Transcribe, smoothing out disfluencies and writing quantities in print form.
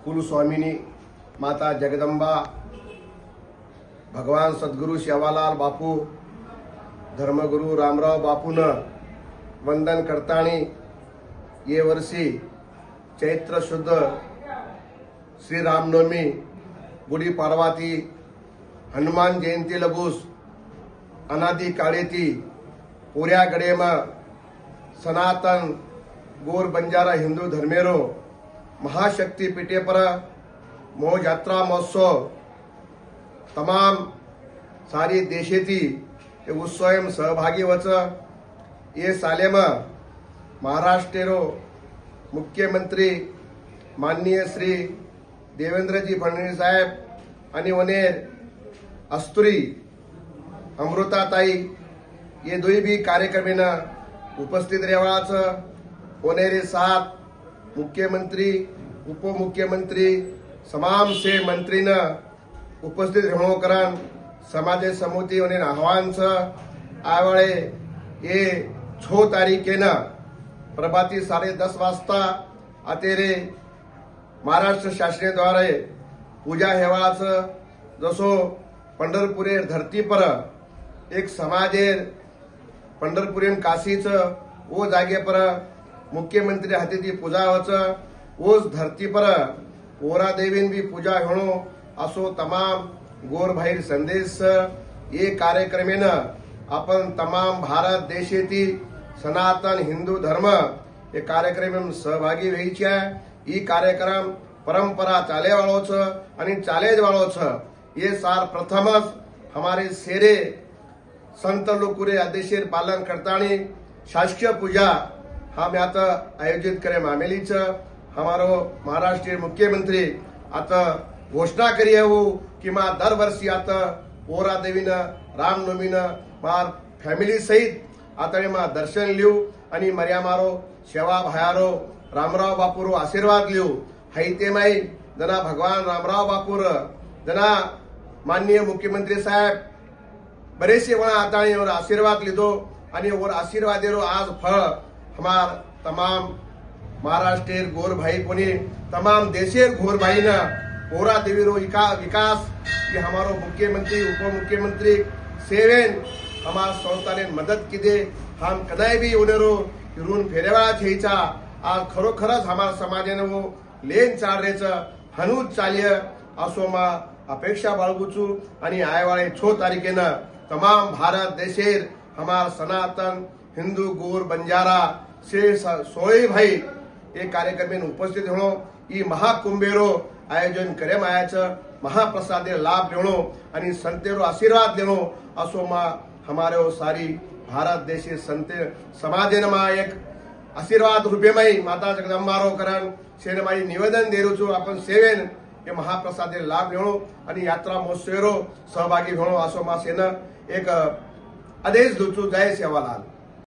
कुलस्वामिनी माता जगदंबा भगवान सद्गुरु सेवालाल बापू धर्मगुरु रामराव बापून वंदन करतानी ये वर्षी चैत्र शुद्ध श्री रामनवमी गुड़ी पाडवाती हनुमान जयंती लगूस अनादि काळेती पुऱ्या गडेम सनातन गोर बंजारा हिंदू धर्मेरो महाशक्ति पीठे पर मोह यात्रा महोत्सव तमाम सारी देशेती उत्सव सहभागी वच ये सालेम महाराष्ट्रेरो मुख्यमंत्री माननीय श्री देवेंद्रजी फडणवीस साहेब आणि वनेर अस्तुरी अमृताताई ये दोई भी कार्यक्रमेन उपस्थित रेवाच वनेरे साथ मुख्यमंत्री उपमुख्यमंत्री तमाम से मंत्रीन उपस्थित रहणोकरण समाज समिति वनेर आह्वान छ आवळे ये 6 तारीखेन प्रभाती 10:30 वाजता अतेरे महाराष्ट्र शासनाद्वारे पूजा हेवाळाच जसो पंढरपुरेर धरती पर एक समाजेर पंढरपुरेन काशीच वो जागे पर मुख्यमंत्री हाती पूजा वच उस धरती पर ओरा देवीन भी पूजा होणो असो तमाम गोर भाईर संदेश ये कार्यक्रमेन आपण तमाम भारत देशेती सनातन हिंदू धर्म ये कार्यक्रम सहभागी व्हायचे ई कार्यक्रम परंपरा चाले वाळो छ आणि चालेज वाळो छ ये सार प्रथमच हमारे सेरे संत लोकुरे आदेशेर पालन करतानी शासकीय पूजा हम आता आयोजित करे मामेली छ हमारो महाराष्ट्र मुख्यमंत्री आता घोषणा करी हो कि मा दर वर्षी आता ओरा देवीन रामनवमीन मार फॅमिली सहित आता मा दर्शन लिऊ आणि मर्या मारो सेवा भायारो रामराव बापूरो आशीर्वाद लिऊ हाईते माई जना भगवान रामराव बापूर जना माननीय मुख्यमंत्री साहेब बरेसे वणा आता और आशीर्वाद लीधो आणि और आशीर्वादेरो आज फळ हमार तमाम महाराष्ट्र गोर भाई कोनी तमाम देशेर गोर भाई ना ओरा देवीरो विकास ये हमारो मुख्यमंत्री उपमुख्यमंत्री सेवेन हमार संस्थाने मदद की दे हम कदाई भी उनेरो ऋण फेरेवाळा छेचा आज खरोखरच हमार समाजेने वो लेन चालरेच हनूज चाल्य असो मा अपेक्षा बाळगुचू आणि आयवाळे 6 तारीखेन तमाम भारत देशेर हमार सनातन हिंदू गोर बंजारा से सोई भाई ये कार्यक्रम उपस्थित होणो ई महाकुंभेरो आयोजन करे मायाच महाप्रसादे लाभ लेणो आणि संतेरो आशीर्वाद देणो असो मा हमारे सारी भारत देशे संत समाजेन मा एक आशीर्वाद रूपे माई माता जगदंबारो करण सेन माई निवेदन देरुचो आपण सेवेन ये महाप्रसादे लाभ लेणो आणि यात्रा महोत्सवेरो सहभागी होणो असो मा सेन एक आदेश दूचो जय सेवालाल।